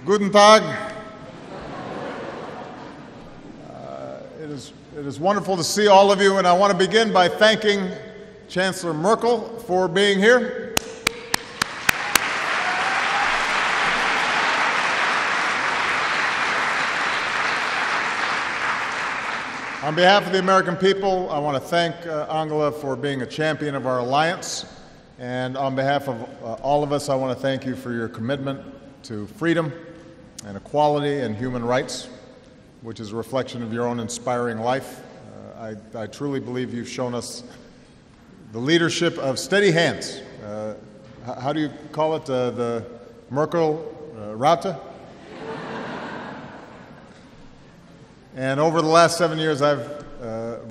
Guten Tag. It is wonderful to see all of you, and I want to begin by thanking Chancellor Merkel for being here. On behalf of the American people, I want to thank Angela for being a champion of our alliance. And on behalf of all of us, I want to thank you for your commitment to freedom and equality and human rights, which is a reflection of your own inspiring life. I truly believe you've shown us the leadership of steady hands. How do you call it? The Merkel Raute? And over the last 7 years, I've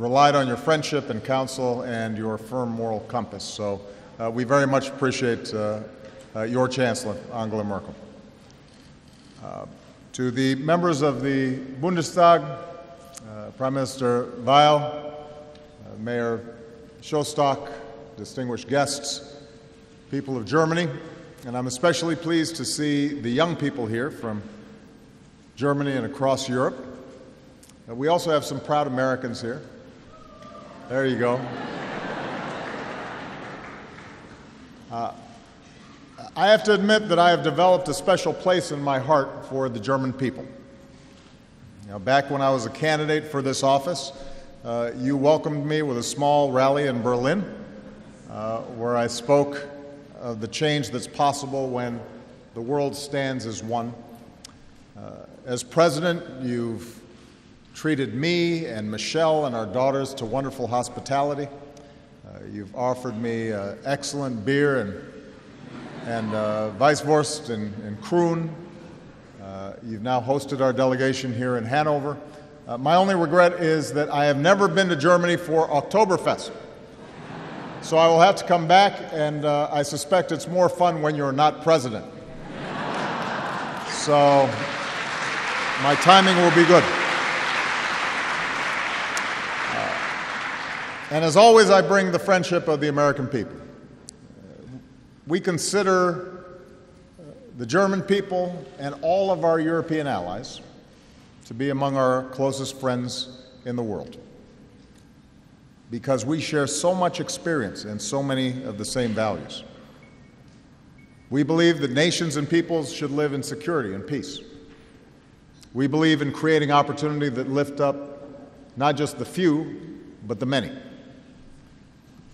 relied on your friendship and counsel and your firm moral compass. So we very much appreciate your Chancellor, Angela Merkel. To the members of the Bundestag, Prime Minister Weil, Mayor Shostak, distinguished guests, people of Germany, and I'm especially pleased to see the young people here from Germany and across Europe. We also have some proud Americans here. There you go. I have to admit that I have developed a special place in my heart for the German people. Back when I was a candidate for this office, you welcomed me with a small rally in Berlin, where I spoke of the change that's possible when the world stands as one. As president, you've treated me and Michelle and our daughters to wonderful hospitality. You've offered me excellent beer and Weisswurst and Kroon. You've now hosted our delegation here in Hanover. My only regret is that I have never been to Germany for Oktoberfest. So I will have to come back, and I suspect it's more fun when you're not president. So my timing will be good. And as always, I bring the friendship of the American people. We consider the German people and all of our European allies to be among our closest friends in the world, because we share so much experience and so many of the same values. We believe that nations and peoples should live in security and peace. We believe in creating opportunity that lift up not just the few, but the many.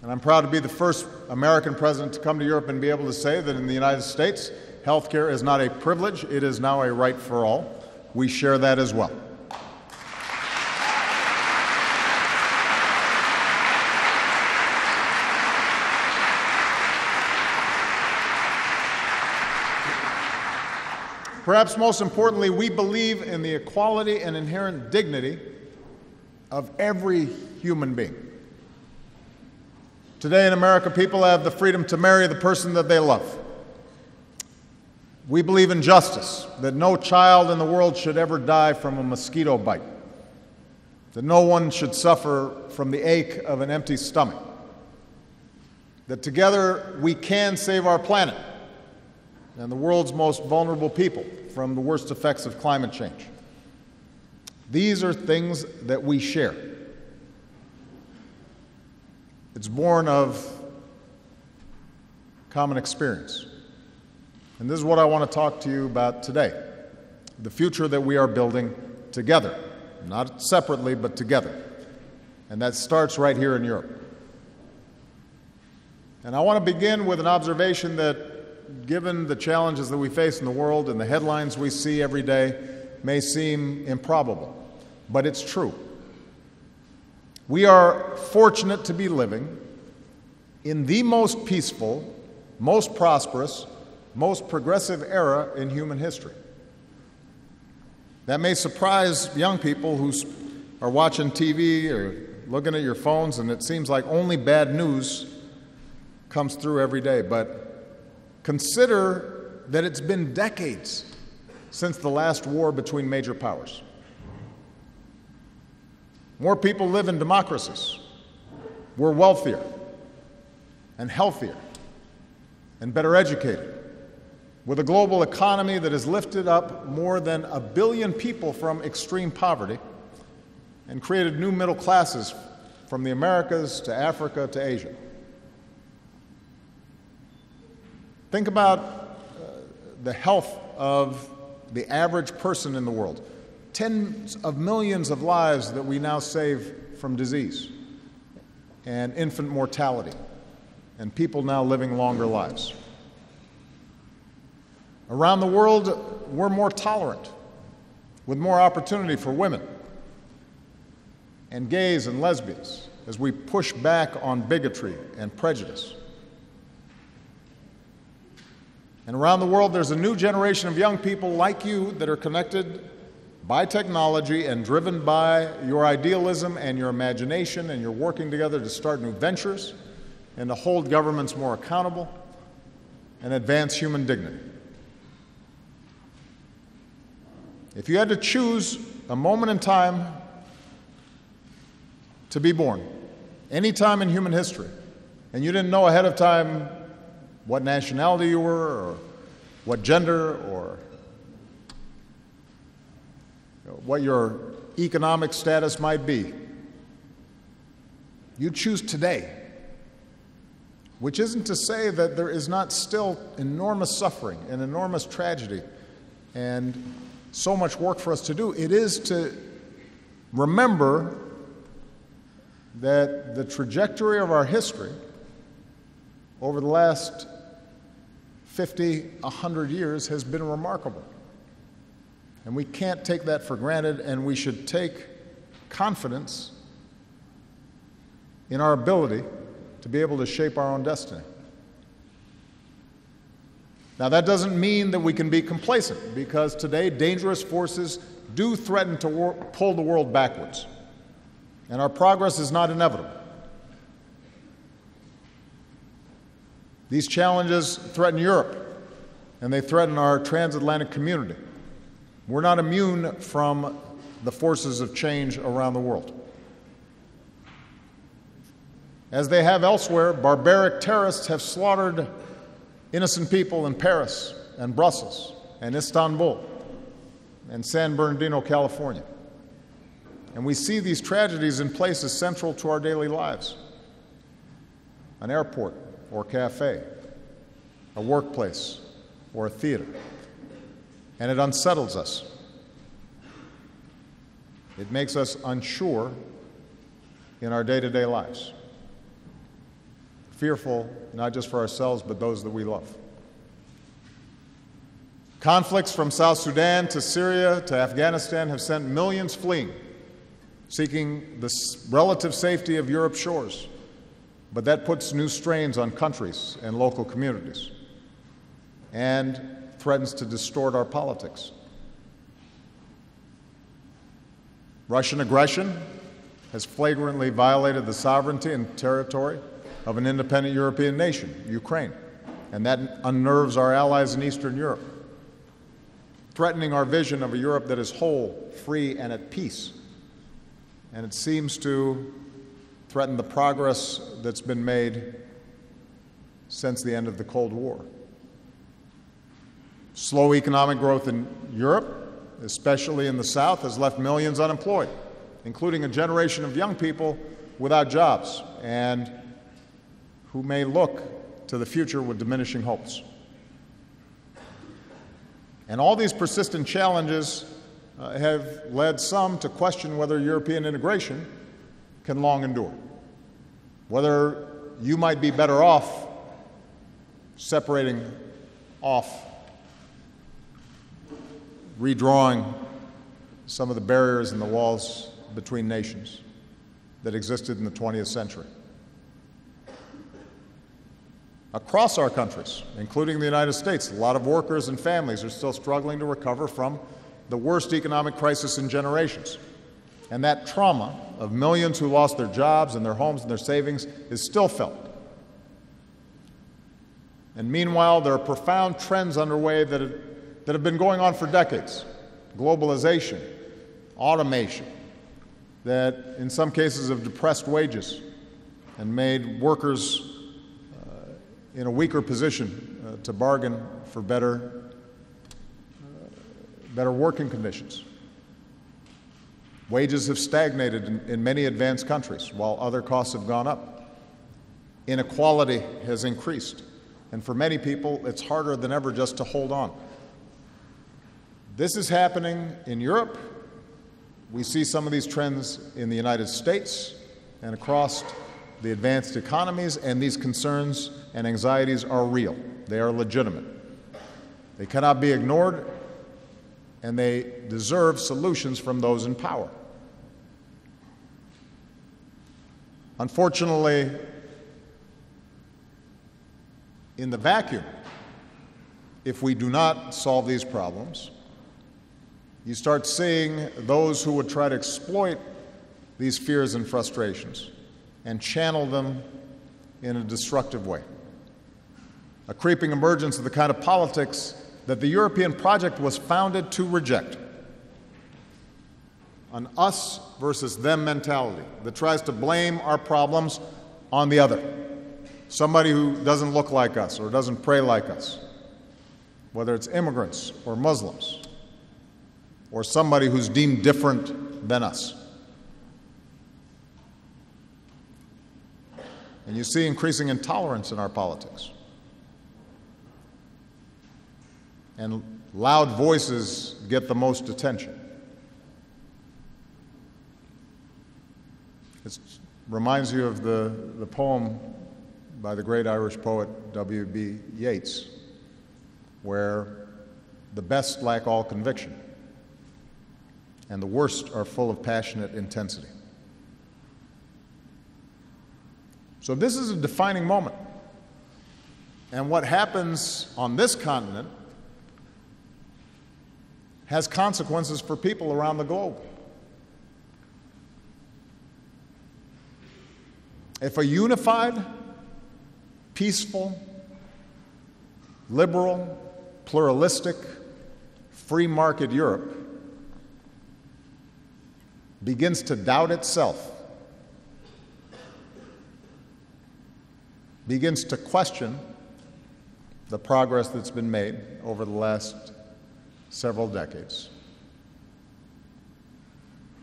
And I'm proud to be the first American president to come to Europe and be able to say that in the United States, healthcare is not a privilege, it is now a right for all. We share that as well. Perhaps most importantly, we believe in the equality and inherent dignity of every human being. Today in America, people have the freedom to marry the person that they love. We believe in justice, that no child in the world should ever die from a mosquito bite, that no one should suffer from the ache of an empty stomach, that together we can save our planet and the world's most vulnerable people from the worst effects of climate change. These are things that we share. It's born of common experience. And this is what I want to talk to you about today, the future that we are building together, not separately, but together. And that starts right here in Europe. And I want to begin with an observation that, given the challenges that we face in the world and the headlines we see every day, may seem improbable, but it's true. We are fortunate to be living in the most peaceful, most prosperous, most progressive era in human history. That may surprise young people who are watching TV or looking at your phones, and it seems like only bad news comes through every day. But consider that it's been decades since the last war between major powers. More people live in democracies. We're wealthier and healthier and better educated. with a global economy that has lifted up more than 1 billion people from extreme poverty and created new middle classes from the Americas to Africa to Asia. Think about the health of the average person in the world. Tens of millions of lives that we now save from disease and infant mortality, and people now living longer lives. Around the world, we're more tolerant, with more opportunity for women and gays and lesbians as we push back on bigotry and prejudice. And around the world, there's a new generation of young people like you that are connected by technology and driven by your idealism and your imagination, and you're working together to start new ventures and to hold governments more accountable and advance human dignity. If you had to choose a moment in time to be born, any time in human history, and you didn't know ahead of time what nationality you were or what gender or what your economic status might be, you choose today, which isn't to say that there is not still enormous suffering and enormous tragedy and so much work for us to do. It is to remember that the trajectory of our history over the last 50, 100 years has been remarkable. And we can't take that for granted, and we should take confidence in our ability to be able to shape our own destiny. Now, that doesn't mean that we can be complacent, because today dangerous forces do threaten to pull the world backwards, and our progress is not inevitable. These challenges threaten Europe, and they threaten our transatlantic community. We're not immune from the forces of change around the world. As they have elsewhere, barbaric terrorists have slaughtered innocent people in Paris and Brussels and Istanbul and San Bernardino, California. And we see these tragedies in places central to our daily lives: an airport or cafe, a workplace or a theater. And it unsettles us. It makes us unsure in our day-to-day lives, fearful not just for ourselves but those that we love. Conflicts from South Sudan to Syria to Afghanistan have sent millions fleeing, seeking the relative safety of Europe's shores. But that puts new strains on countries and local communities and threatens to distort our politics. Russian aggression has flagrantly violated the sovereignty and territory of an independent European nation, Ukraine, and that unnerves our allies in Eastern Europe, threatening our vision of a Europe that is whole, free, and at peace. And it seems to threaten the progress that's been made since the end of the Cold War. Slow economic growth in Europe, especially in the South, has left millions unemployed, including a generation of young people without jobs and who may look to the future with diminishing hopes. And all these persistent challenges have led some to question whether European integration can long endure, whether you might be better off separating off, redrawing some of the barriers and the walls between nations that existed in the 20th century. Across our countries, including the United States, a lot of workers and families are still struggling to recover from the worst economic crisis in generations. And that trauma of millions who lost their jobs and their homes and their savings is still felt. And meanwhile, there are profound trends underway that have been going on for decades: globalization, automation, that in some cases have depressed wages and made workers in a weaker position to bargain for better working conditions. Wages have stagnated in many advanced countries while other costs have gone up. Inequality has increased, and for many people, it's harder than ever just to hold on. This is happening in Europe. We see some of these trends in the United States and across the advanced economies, and these concerns and anxieties are real. They are legitimate. They cannot be ignored, and they deserve solutions from those in power. Unfortunately, in the vacuum, if we do not solve these problems, you start seeing those who would try to exploit these fears and frustrations and channel them in a destructive way. A creeping emergence of the kind of politics that the European project was founded to reject. An us versus them mentality that tries to blame our problems on the other. Somebody who doesn't look like us or doesn't pray like us, whether it's immigrants or Muslims, or somebody who's deemed different than us. And you see increasing intolerance in our politics. And loud voices get the most attention. It reminds you of the poem by the great Irish poet W.B. Yeats, where the best lack all conviction, and the worst are full of passionate intensity. So this is a defining moment. And what happens on this continent has consequences for people around the globe. If a unified, peaceful, liberal, pluralistic, free market Europe begins to doubt itself, begins to question the progress that's been made over the last several decades,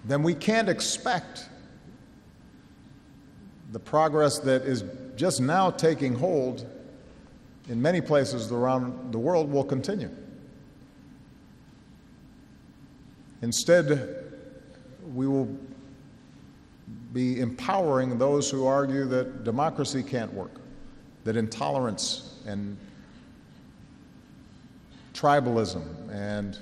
then we can't expect the progress that is just now taking hold in many places around the world will continue. Instead, we will be empowering those who argue that democracy can't work, that intolerance and tribalism and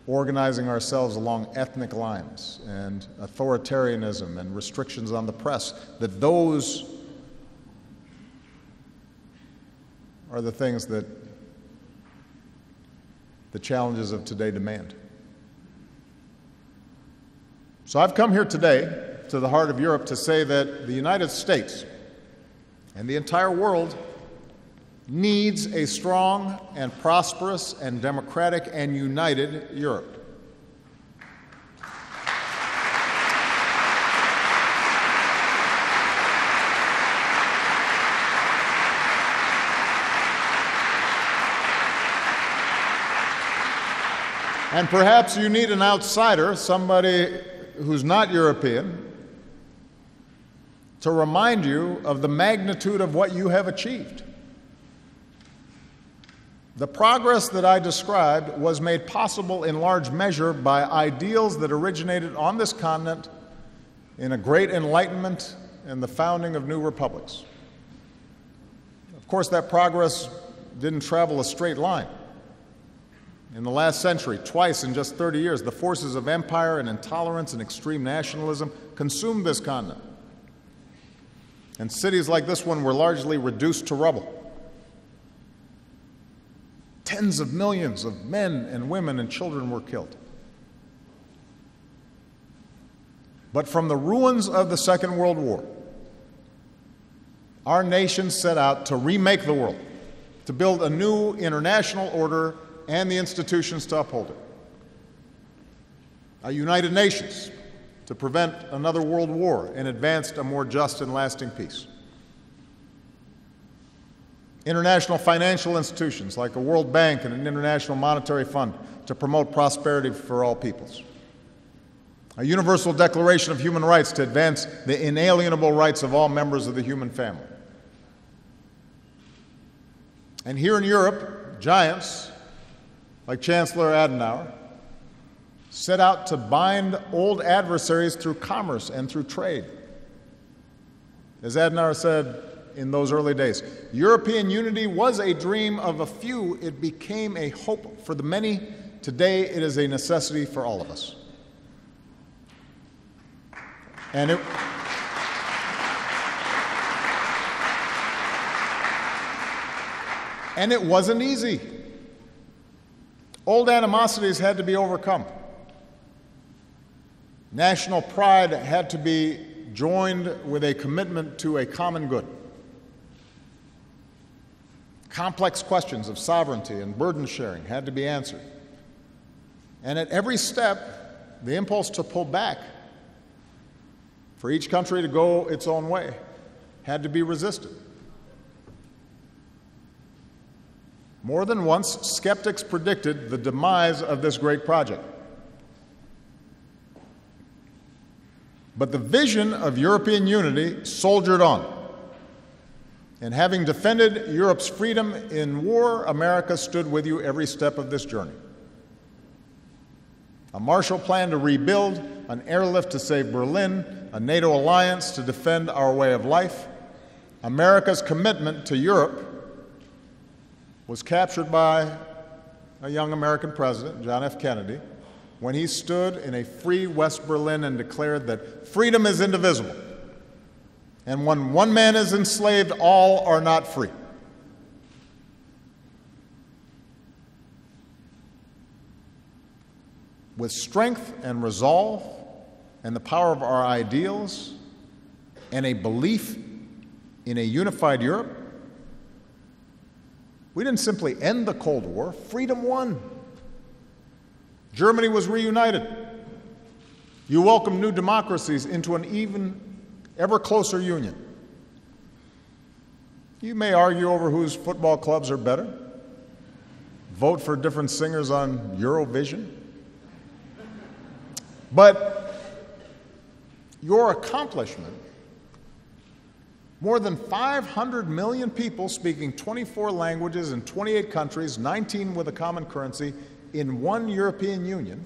organizing ourselves along ethnic lines and authoritarianism and restrictions on the press, that those are the things that the challenges of today demand. So I've come here today to the heart of Europe to say that the United States and the entire world needs a strong and prosperous and democratic and united Europe. And perhaps you need an outsider, somebody who's not European, to remind you of the magnitude of what you have achieved. The progress that I described was made possible in large measure by ideals that originated on this continent in a great enlightenment and the founding of new republics. Of course, that progress didn't travel a straight line. In the last century, twice in just 30 years, the forces of empire and intolerance and extreme nationalism consumed this continent. And cities like this one were largely reduced to rubble. Tens of millions of men and women and children were killed. But from the ruins of the Second World War, our nation set out to remake the world, to build a new international order and the institutions to uphold it. A United Nations to prevent another world war and advance a more just and lasting peace. International financial institutions like the World Bank and an International Monetary Fund to promote prosperity for all peoples. A universal declaration of human rights to advance the inalienable rights of all members of the human family. And here in Europe, giants like Chancellor Adenauer set out to bind old adversaries through commerce and through trade. As Adenauer said in those early days, European unity was a dream of a few. It became a hope for the many. Today, it is a necessity for all of us. And it wasn't easy. Old animosities had to be overcome. National pride had to be joined with a commitment to a common good. Complex questions of sovereignty and burden sharing had to be answered. And at every step, the impulse to pull back, for each country to go its own way, had to be resisted. More than once, skeptics predicted the demise of this great project. But the vision of European unity soldiered on. And having defended Europe's freedom in war, America stood with you every step of this journey. A Marshall Plan to rebuild, an airlift to save Berlin, a NATO alliance to defend our way of life. America's commitment to Europe was captured by a young American president, John F. Kennedy, when he stood in a free West Berlin and declared that freedom is indivisible. And when one man is enslaved, all are not free. With strength and resolve and the power of our ideals and a belief in a unified Europe, we didn't simply end the Cold War, freedom won. Germany was reunited. You welcomed new democracies into an even ever closer union. You may argue over whose football clubs are better, vote for different singers on Eurovision, but your accomplishment, more than 500 million people speaking 24 languages in 28 countries, 19 with a common currency, in one European Union,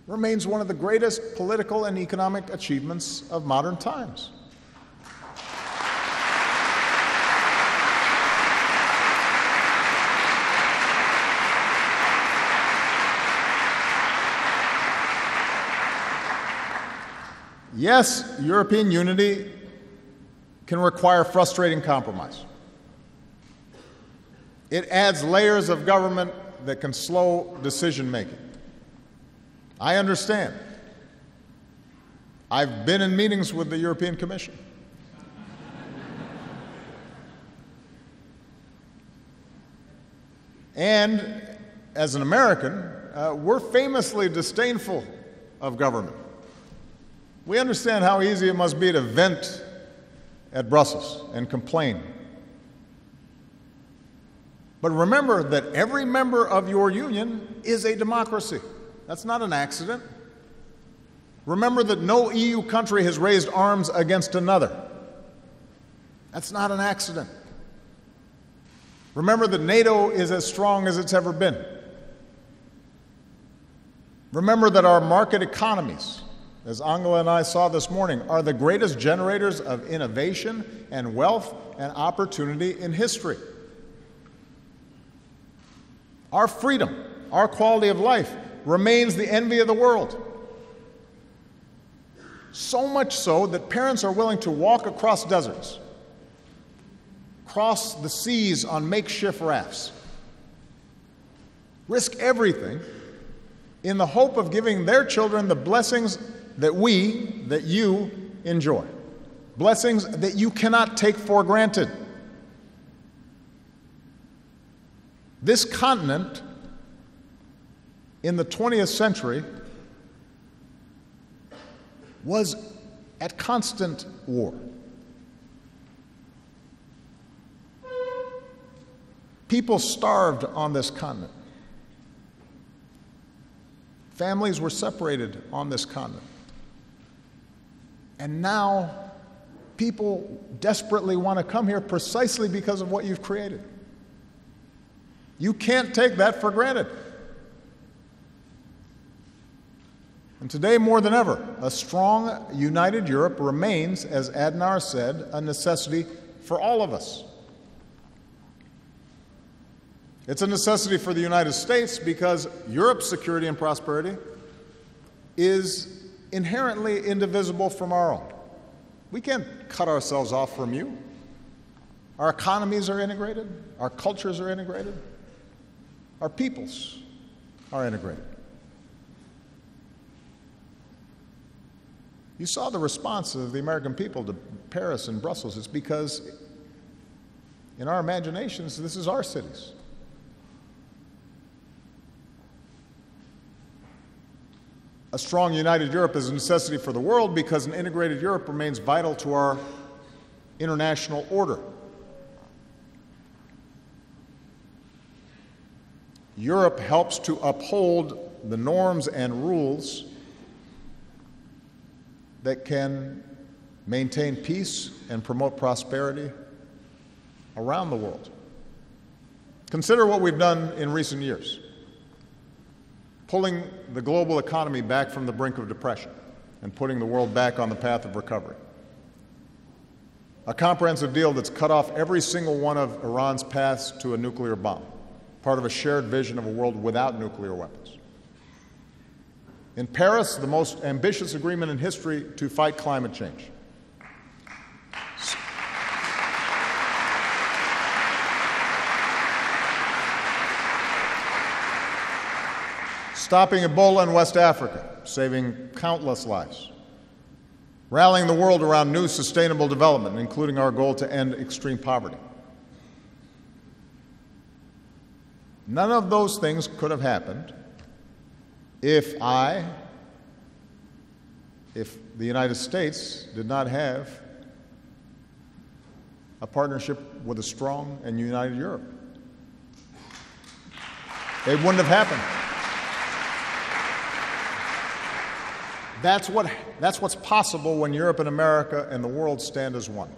remains one of the greatest political and economic achievements of modern times. Yes, European unity can require frustrating compromise. It adds layers of government that can slow decision-making. I understand. I've been in meetings with the European Commission. And as an American, we're famously disdainful of government. We understand how easy it must be to vent at Brussels and complain. But remember that every member of your union is a democracy. That's not an accident. Remember that no EU country has raised arms against another. That's not an accident. Remember that NATO is as strong as it's ever been. Remember that our market economies, as Angela and I saw this morning, are the greatest generators of innovation and wealth and opportunity in history. Our freedom, our quality of life remains the envy of the world. So much so that parents are willing to walk across deserts, cross the seas on makeshift rafts, risk everything in the hope of giving their children the blessings that you enjoy, blessings that you cannot take for granted. This continent in the 20th century was at constant war. People starved on this continent. Families were separated on this continent. And now people desperately want to come here precisely because of what you've created. You can't take that for granted. And today, more than ever, a strong, united Europe remains, as Adnar said, a necessity for all of us. It's a necessity for the United States because Europe's security and prosperity is inherently indivisible from our own. We can't cut ourselves off from you. Our economies are integrated. Our cultures are integrated. Our peoples are integrated. You saw the response of the American people to Paris and Brussels. It's because in our imaginations, this is our cities. A strong, united Europe is a necessity for the world because an integrated Europe remains vital to our international order. Europe helps to uphold the norms and rules that can maintain peace and promote prosperity around the world. Consider what we've done in recent years. Pulling the global economy back from the brink of depression and putting the world back on the path of recovery. A comprehensive deal that's cut off every single one of Iran's paths to a nuclear bomb, part of a shared vision of a world without nuclear weapons. In Paris, the most ambitious agreement in history to fight climate change. Stopping Ebola in West Africa, saving countless lives. Rallying the world around new sustainable development, including our goal to end extreme poverty. None of those things could have happened if the United States did not have a partnership with a strong and united Europe. It wouldn't have happened. That's what's possible when Europe and America and the world stand as one.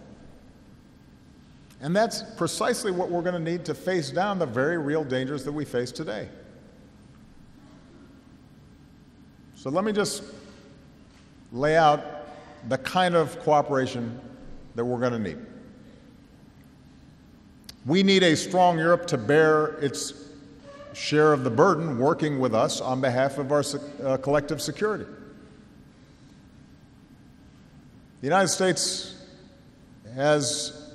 And that's precisely what we're going to need to face down the very real dangers that we face today. So let me just lay out the kind of cooperation that we're going to need. We need a strong Europe to bear its share of the burden, working with us on behalf of our collective security. The United States has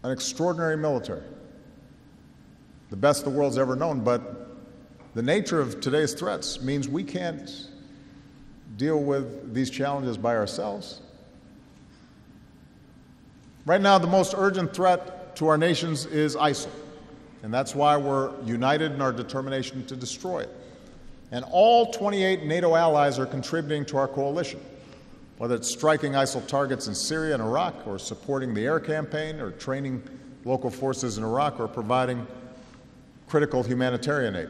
an extraordinary military, the best the world's ever known, but the nature of today's threats means we can't deal with these challenges by ourselves. Right now, the most urgent threat to our nations is ISIL, and that's why we're united in our determination to destroy it. And all 28 NATO allies are contributing to our coalition, whether it's striking ISIL targets in Syria and Iraq, or supporting the air campaign, or training local forces in Iraq, or providing critical humanitarian aid.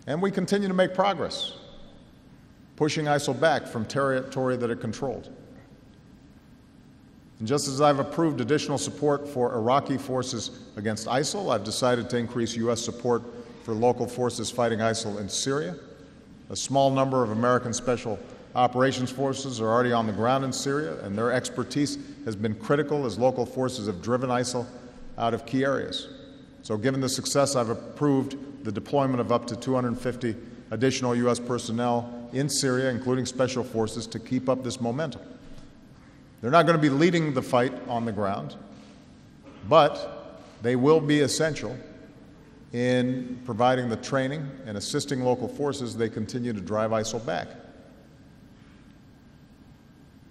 And we continue to make progress, pushing ISIL back from territory that it controlled. And just as I've approved additional support for Iraqi forces against ISIL, I've decided to increase U.S. support for local forces fighting ISIL in Syria. A small number of American special operations forces are already on the ground in Syria, and their expertise has been critical as local forces have driven ISIL out of key areas. So given the success, I've approved the deployment of up to 250 additional U.S. personnel in Syria, including special forces, to keep up this momentum. They're not going to be leading the fight on the ground, but they will be essential in providing the training and assisting local forces as they continue to drive ISIL back.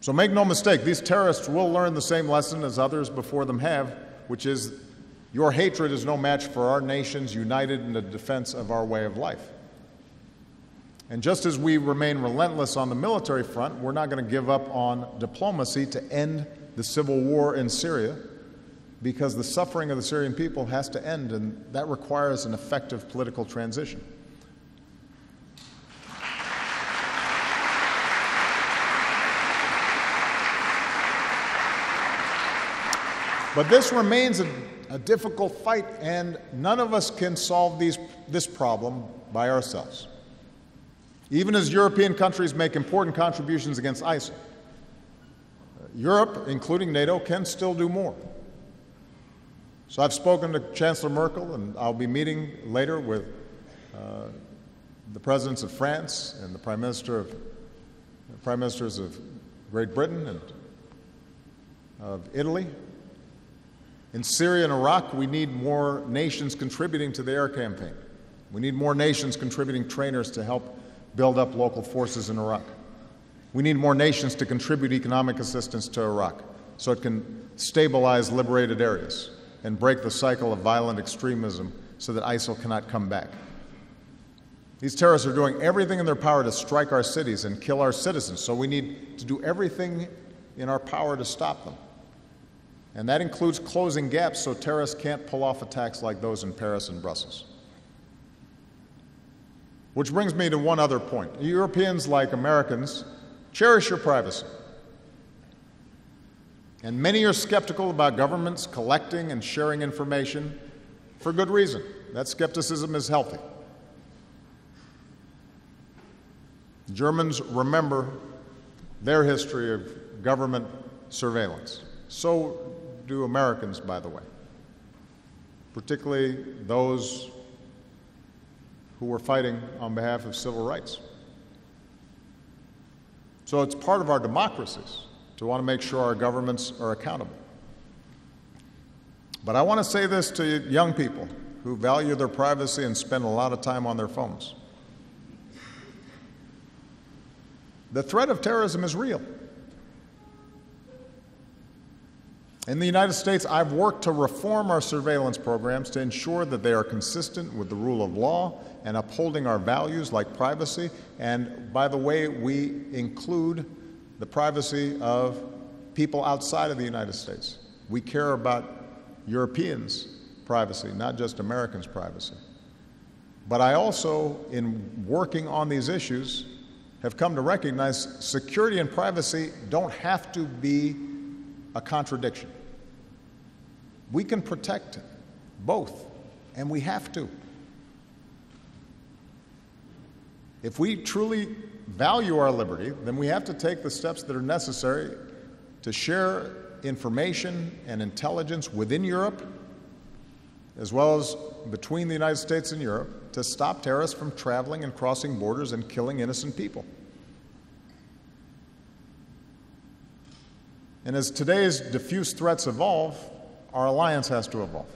So make no mistake, these terrorists will learn the same lesson as others before them have, which is your hatred is no match for our nations united in the defense of our way of life. And just as we remain relentless on the military front, we're not going to give up on diplomacy to end the civil war in Syria because the suffering of the Syrian people has to end, and that requires an effective political transition. But this remains a difficult fight, and none of us can solve this problem by ourselves. Even as European countries make important contributions against ISIL, Europe, including NATO, can still do more. So I've spoken to Chancellor Merkel, and I'll be meeting later with the presidents of France and the prime ministers of Great Britain and of Italy. In Syria and Iraq, we need more nations contributing to the air campaign. We need more nations contributing trainers to help build up local forces in Iraq. We need more nations to contribute economic assistance to Iraq so it can stabilize liberated areas and break the cycle of violent extremism so that ISIL cannot come back. These terrorists are doing everything in their power to strike our cities and kill our citizens, so we need to do everything in our power to stop them. And that includes closing gaps so terrorists can't pull off attacks like those in Paris and Brussels. Which brings me to one other point. Europeans, like Americans, cherish your privacy. And many are skeptical about governments collecting and sharing information for good reason. That skepticism is healthy. Germans remember their history of government surveillance. So do Americans, by the way, particularly those who were fighting on behalf of civil rights. So it's part of our democracies to want to make sure our governments are accountable. But I want to say this to young people who value their privacy and spend a lot of time on their phones. The threat of terrorism is real. In the United States, I've worked to reform our surveillance programs to ensure that they are consistent with the rule of law and upholding our values like privacy. And by the way, we include the privacy of people outside of the United States. We care about Europeans' privacy, not just Americans' privacy. But I also, in working on these issues, have come to recognize security and privacy don't have to be a contradiction. We can protect both, and we have to. If we truly value our liberty, then we have to take the steps that are necessary to share information and intelligence within Europe, as well as between the United States and Europe, to stop terrorists from traveling and crossing borders and killing innocent people. And as today's diffuse threats evolve, our alliance has to evolve.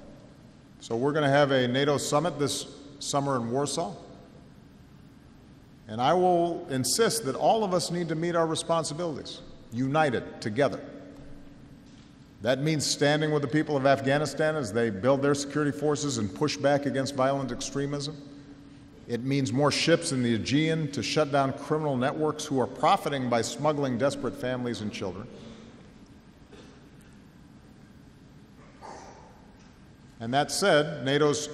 So we're going to have a NATO summit this summer in Warsaw. And I will insist that all of us need to meet our responsibilities, united, together. That means standing with the people of Afghanistan as they build their security forces and push back against violent extremism. It means more ships in the Aegean to shut down criminal networks who are profiting by smuggling desperate families and children. And that said, NATO's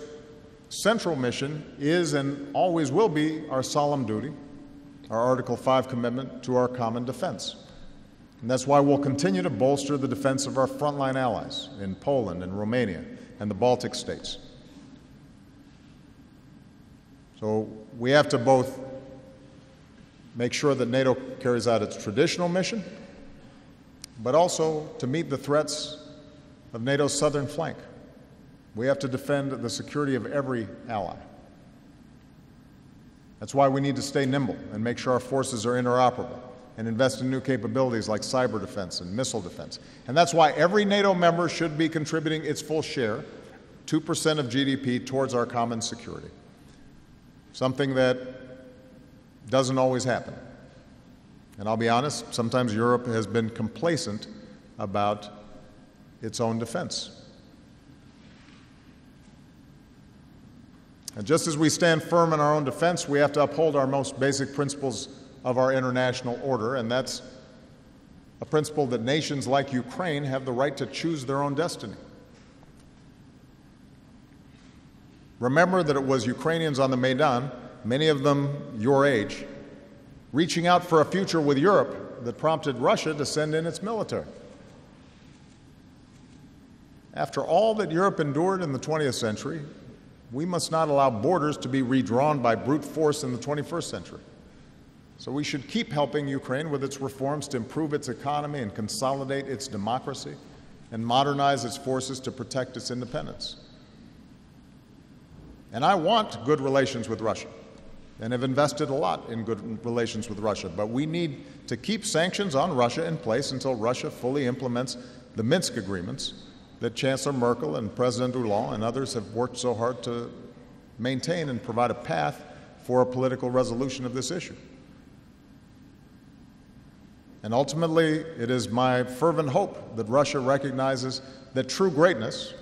central mission is and always will be our solemn duty, our Article 5 commitment to our common defense. And that's why we'll continue to bolster the defense of our frontline allies in Poland and Romania and the Baltic states. So we have to both make sure that NATO carries out its traditional mission, but also to meet the threats of NATO's southern flank. We have to defend the security of every ally. That's why we need to stay nimble and make sure our forces are interoperable and invest in new capabilities like cyber defense and missile defense. And that's why every NATO member should be contributing its full share, 2% of GDP, towards our common security, something that doesn't always happen. And I'll be honest, sometimes Europe has been complacent about its own defense. And just as we stand firm in our own defense, we have to uphold our most basic principles of our international order, and that's a principle that nations like Ukraine have the right to choose their own destiny. Remember that it was Ukrainians on the Maidan, many of them your age, reaching out for a future with Europe that prompted Russia to send in its military. After all that Europe endured in the 20th century, we must not allow borders to be redrawn by brute force in the 21st century. So we should keep helping Ukraine with its reforms to improve its economy and consolidate its democracy and modernize its forces to protect its independence. And I want good relations with Russia and have invested a lot in good relations with Russia, but we need to keep sanctions on Russia in place until Russia fully implements the Minsk agreements that Chancellor Merkel and President Hollande and others have worked so hard to maintain and provide a path for a political resolution of this issue. And ultimately, it is my fervent hope that Russia recognizes that true greatness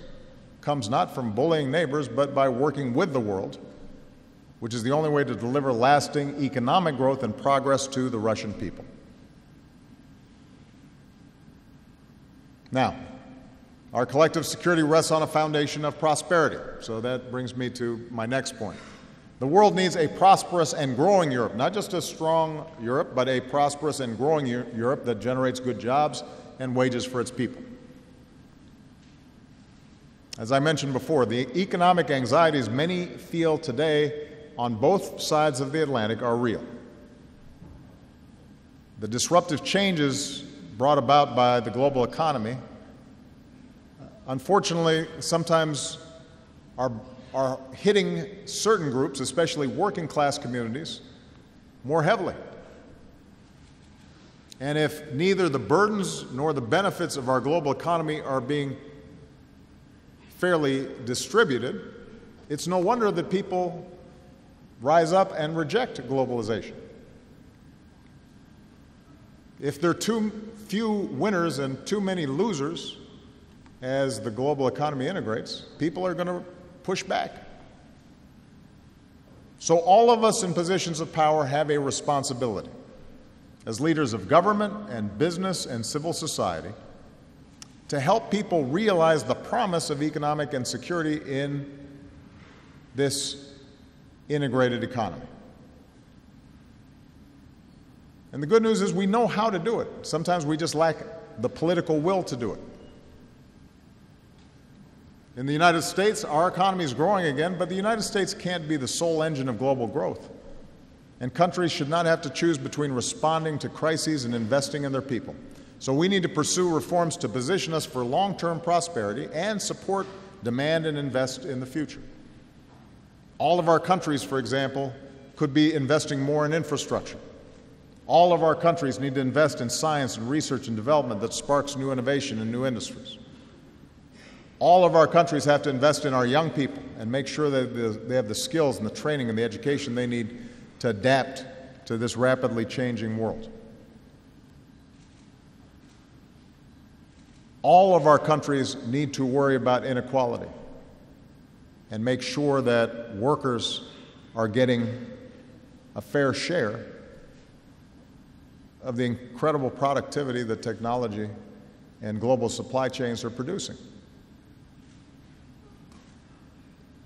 comes not from bullying neighbors, but by working with the world, which is the only way to deliver lasting economic growth and progress to the Russian people. Now, our collective security rests on a foundation of prosperity. So that brings me to my next point. The world needs a prosperous and growing Europe, not just a strong Europe, but a prosperous and growing Europe that generates good jobs and wages for its people. As I mentioned before, the economic anxieties many feel today on both sides of the Atlantic are real. The disruptive changes brought about by the global economy, unfortunately, sometimes are hitting certain groups, especially working class communities, more heavily. And if neither the burdens nor the benefits of our global economy are being fairly distributed, it's no wonder that people rise up and reject globalization. If there are too few winners and too many losers as the global economy integrates, people are going to push back. So all of us in positions of power have a responsibility as leaders of government and business and civil society to help people realize the promise of economic and security in this integrated economy. And the good news is we know how to do it. Sometimes we just lack the political will to do it. In the United States, our economy is growing again, but the United States can't be the sole engine of global growth. And countries should not have to choose between responding to crises and investing in their people. So we need to pursue reforms to position us for long-term prosperity and support demand and invest in the future. All of our countries, for example, could be investing more in infrastructure. All of our countries need to invest in science and research and development that sparks new innovation and new industries. All of our countries have to invest in our young people and make sure that they have the skills and the training and the education they need to adapt to this rapidly changing world. All of our countries need to worry about inequality and make sure that workers are getting a fair share of the incredible productivity that technology and global supply chains are producing.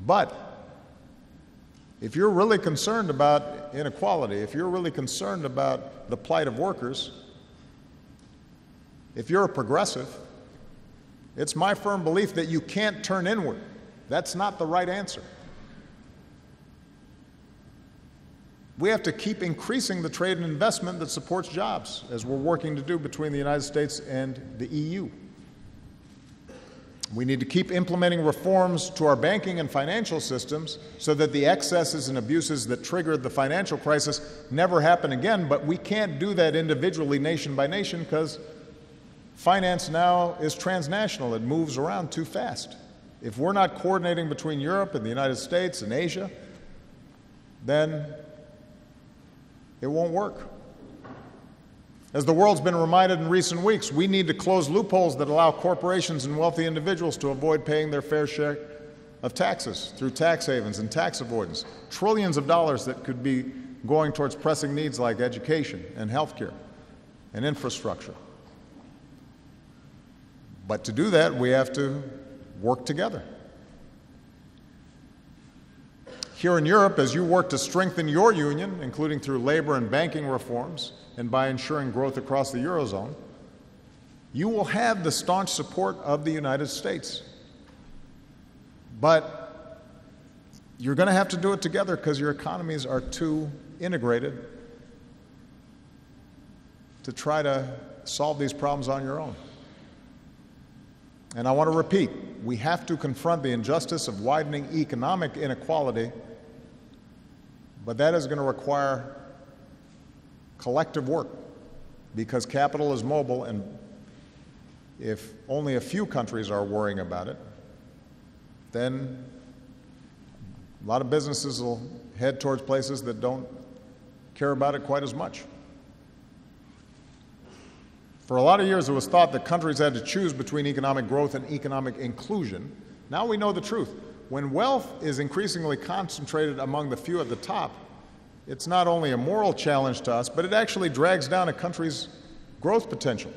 But if you're really concerned about inequality, if you're really concerned about the plight of workers, if you're a progressive, it's my firm belief that you can't turn inward. That's not the right answer. We have to keep increasing the trade and investment that supports jobs, as we're working to do between the United States and the EU. We need to keep implementing reforms to our banking and financial systems so that the excesses and abuses that triggered the financial crisis never happen again, but we can't do that individually, nation by nation, because finance now is transnational. It moves around too fast. If we're not coordinating between Europe and the United States and Asia, then it won't work. As the world's been reminded in recent weeks, we need to close loopholes that allow corporations and wealthy individuals to avoid paying their fair share of taxes through tax havens and tax avoidance. Trillions of dollars that could be going towards pressing needs like education and healthcare and infrastructure. But to do that, we have to work together. Here in Europe, as you work to strengthen your union, including through labor and banking reforms and by ensuring growth across the Eurozone, you will have the staunch support of the United States. But you're going to have to do it together because your economies are too integrated to try to solve these problems on your own. And I want to repeat, we have to confront the injustice of widening economic inequality, but that is going to require collective work because capital is mobile, and if only a few countries are worrying about it, then a lot of businesses will head towards places that don't care about it quite as much. For a lot of years, it was thought that countries had to choose between economic growth and economic inclusion. Now we know the truth. When wealth is increasingly concentrated among the few at the top, it's not only a moral challenge to us, but it actually drags down a country's growth potential.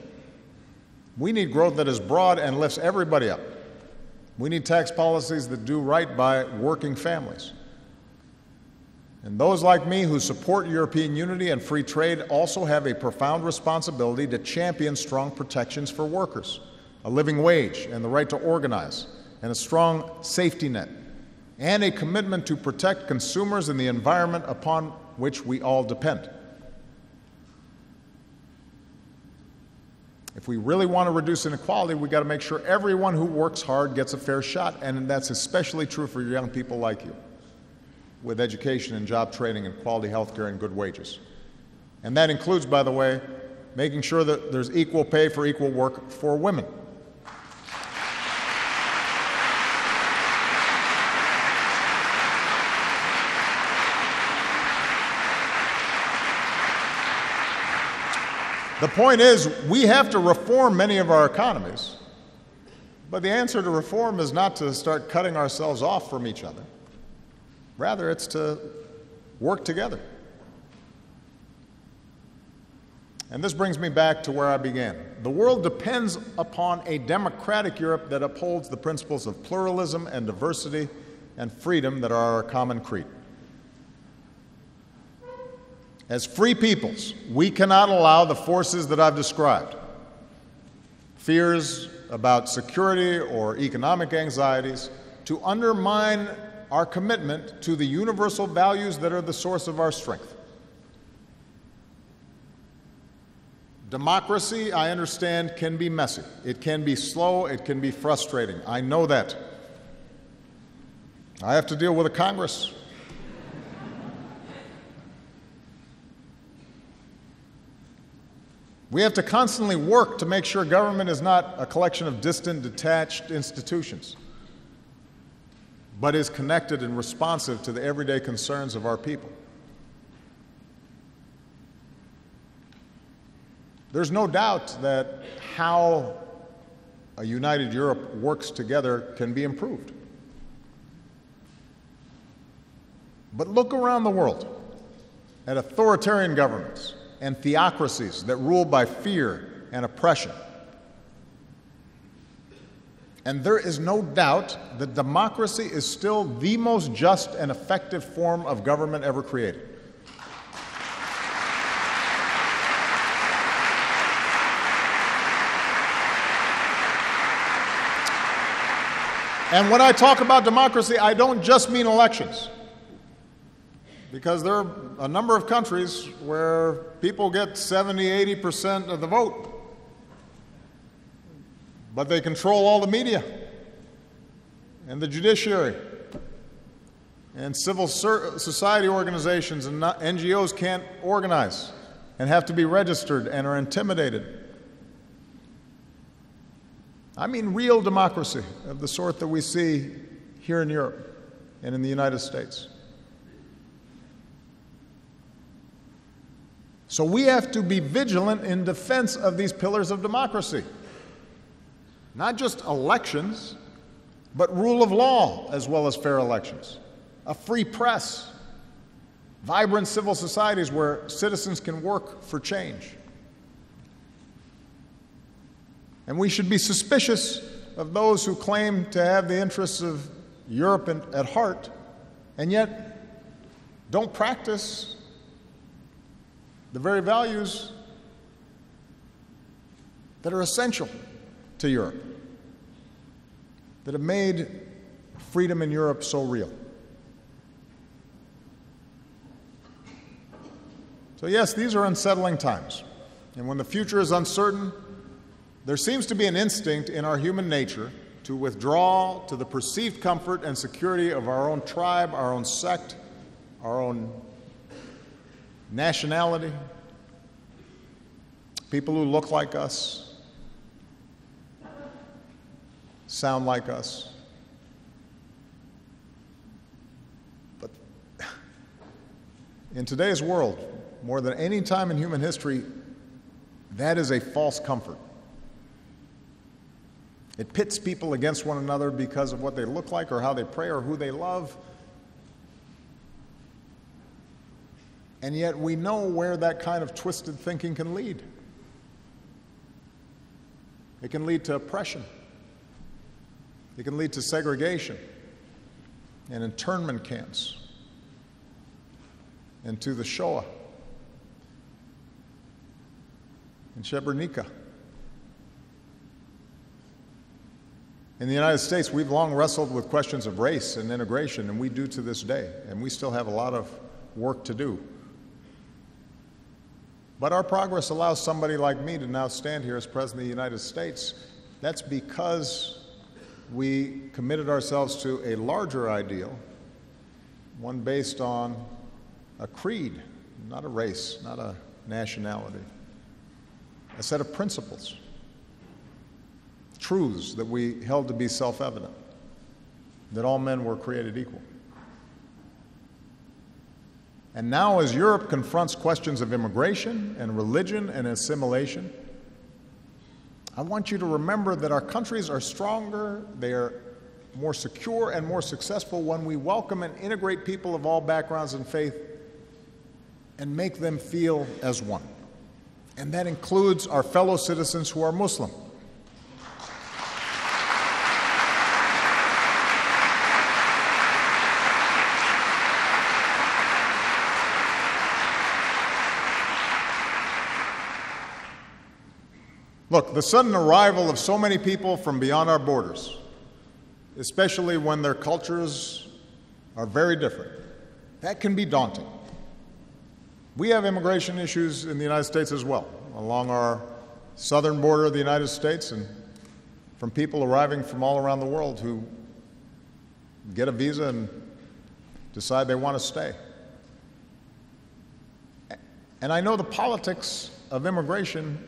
We need growth that is broad and lifts everybody up. We need tax policies that do right by working families. And those like me who support European unity and free trade also have a profound responsibility to champion strong protections for workers, a living wage and the right to organize, and a strong safety net, and a commitment to protect consumers and the environment upon which we all depend. If we really want to reduce inequality, we've got to make sure everyone who works hard gets a fair shot, and that's especially true for young people like you, with education and job training and quality health care and good wages. And that includes, by the way, making sure that there's equal pay for equal work for women. The point is, we have to reform many of our economies, but the answer to reform is not to start cutting ourselves off from each other. Rather, it's to work together. And this brings me back to where I began. The world depends upon a democratic Europe that upholds the principles of pluralism and diversity and freedom that are our common creed. As free peoples, we cannot allow the forces that I've described, fears about security or economic anxieties, to undermine our commitment to the universal values that are the source of our strength. Democracy, I understand, can be messy. It can be slow. It can be frustrating. I know that. I have to deal with a Congress. We have to constantly work to make sure government is not a collection of distant, detached institutions, but is connected and responsive to the everyday concerns of our people. There's no doubt that how a united Europe works together can be improved. But look around the world at authoritarian governments and theocracies that rule by fear and oppression. And there is no doubt that democracy is still the most just and effective form of government ever created. And when I talk about democracy, I don't just mean elections, because there are a number of countries where people get 70–80% of the vote, but they control all the media and the judiciary, and civil society organizations and NGOs can't organize and have to be registered and are intimidated. I mean real democracy of the sort that we see here in Europe and in the United States. So we have to be vigilant in defense of these pillars of democracy. Not just elections, but rule of law as well as fair elections, a free press, vibrant civil societies where citizens can work for change. And we should be suspicious of those who claim to have the interests of Europe at heart, and yet don't practice the very values that are essential to Europe, that have made freedom in Europe so real. So yes, these are unsettling times. And when the future is uncertain, there seems to be an instinct in our human nature to withdraw to the perceived comfort and security of our own tribe, our own sect, our own nationality, people who look like us, sound like us. But in today's world, more than any time in human history, that is a false comfort. It pits people against one another because of what they look like or how they pray or who they love. And yet we know where that kind of twisted thinking can lead. It can lead to oppression. It can lead to segregation and internment camps and to the Shoah and Srebrenica. In the United States, we've long wrestled with questions of race and integration, and we do to this day, and we still have a lot of work to do. But our progress allows somebody like me to now stand here as President of the United States. That's because we committed ourselves to a larger ideal, one based on a creed, not a race, not a nationality, a set of principles, truths that we held to be self-evident, that all men were created equal. And now, as Europe confronts questions of immigration and religion and assimilation, I want you to remember that our countries are stronger, they are more secure and more successful when we welcome and integrate people of all backgrounds and faith and make them feel as one. And that includes our fellow citizens who are Muslim. Look, the sudden arrival of so many people from beyond our borders, especially when their cultures are very different, that can be daunting. We have immigration issues in the United States as well, along our southern border of the United States and from people arriving from all around the world who get a visa and decide they want to stay. And I know the politics of immigration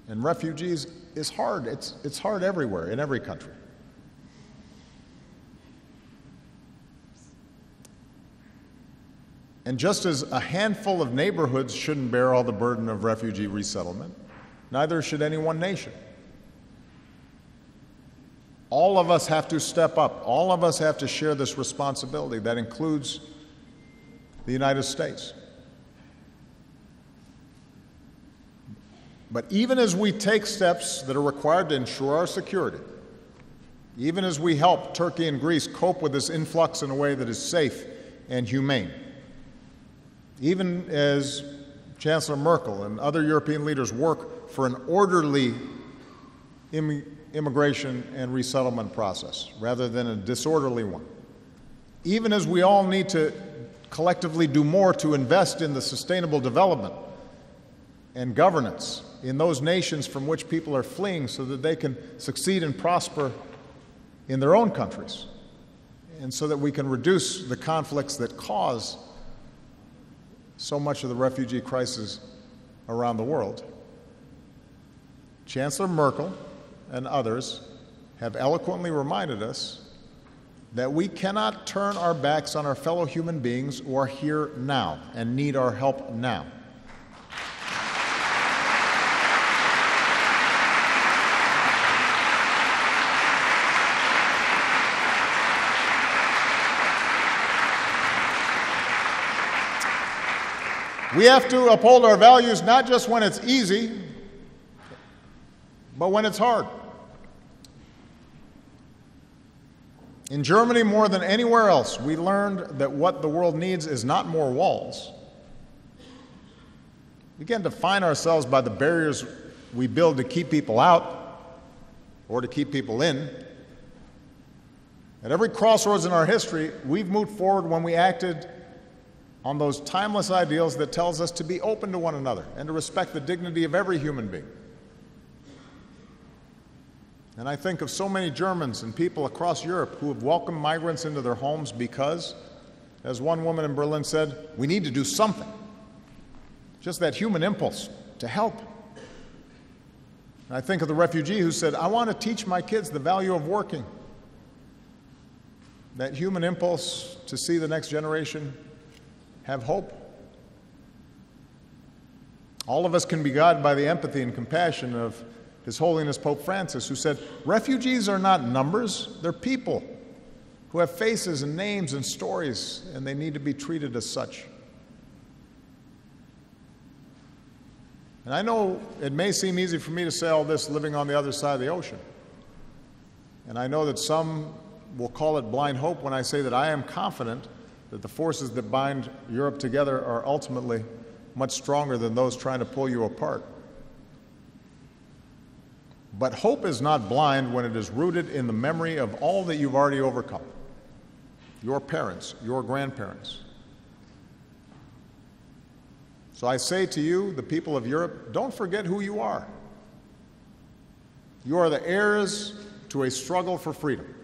and refugees is hard. It's hard everywhere, in every country. And just as a handful of neighborhoods shouldn't bear all the burden of refugee resettlement, neither should any one nation. All of us have to step up. All of us have to share this responsibility. That includes the United States. But even as we take steps that are required to ensure our security, even as we help Turkey and Greece cope with this influx in a way that is safe and humane, even as Chancellor Merkel and other European leaders work for an orderly immigration and resettlement process rather than a disorderly one, even as we all need to collectively do more to invest in the sustainable development and governance in those nations from which people are fleeing so that they can succeed and prosper in their own countries, and so that we can reduce the conflicts that cause so much of the refugee crisis around the world. Chancellor Merkel and others have eloquently reminded us that we cannot turn our backs on our fellow human beings who are here now and need our help now. We have to uphold our values not just when it's easy, but when it's hard. In Germany, more than anywhere else, we learned that what the world needs is not more walls. We can't define ourselves by the barriers we build to keep people out or to keep people in. At every crossroads in our history, we've moved forward when we acted on those timeless ideals that tells us to be open to one another and to respect the dignity of every human being. And I think of so many Germans and people across Europe who have welcomed migrants into their homes because, as one woman in Berlin said, we need to do something. Just that human impulse to help. And I think of the refugee who said, I want to teach my kids the value of working. That human impulse to see the next generation have hope. All of us can be guided by the empathy and compassion of His Holiness Pope Francis, who said, refugees are not numbers, they're people who have faces and names and stories, and they need to be treated as such. And I know it may seem easy for me to say all this living on the other side of the ocean. And I know that some will call it blind hope when I say that I am confident that the forces that bind Europe together are ultimately much stronger than those trying to pull you apart. But hope is not blind when it is rooted in the memory of all that you've already overcome. Your parents, your grandparents. So I say to you, the people of Europe, don't forget who you are. You are the heirs to a struggle for freedom.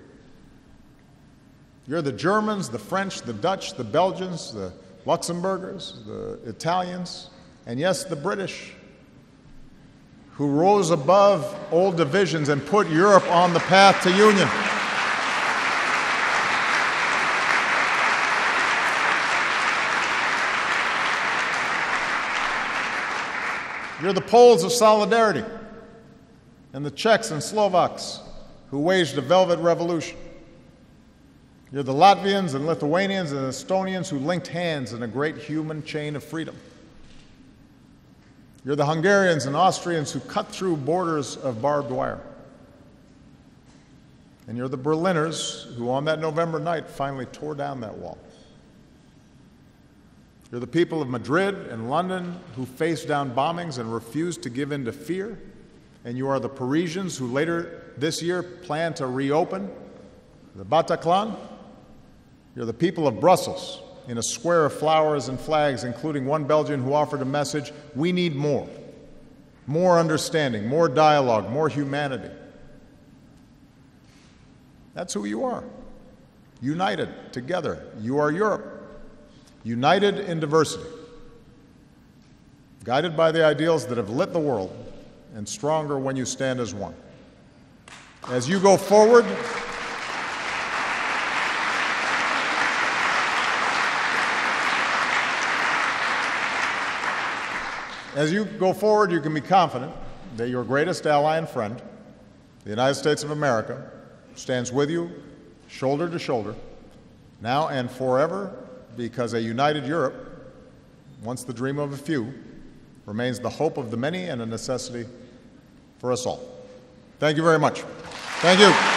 You're the Germans, the French, the Dutch, the Belgians, the Luxembourgers, the Italians, and yes, the British, who rose above old divisions and put Europe on the path to union. You're the Poles of solidarity and the Czechs and Slovaks who waged a velvet revolution. You're the Latvians and Lithuanians and Estonians who linked hands in a great human chain of freedom. You're the Hungarians and Austrians who cut through borders of barbed wire. And you're the Berliners who on that November night finally tore down that wall. You're the people of Madrid and London who faced down bombings and refused to give in to fear. And you are the Parisians who later this year plan to reopen the Bataclan. You're the people of Brussels in a square of flowers and flags, including one Belgian who offered a message, we need more. More understanding, more dialogue, more humanity. That's who you are. United, together. You are Europe. United in diversity. Guided by the ideals that have lit the world, and stronger when you stand as one. As you go forward, you can be confident that your greatest ally and friend, the United States of America, stands with you, shoulder to shoulder, now and forever, because a united Europe, once the dream of a few, remains the hope of the many and a necessity for us all. Thank you very much. Thank you.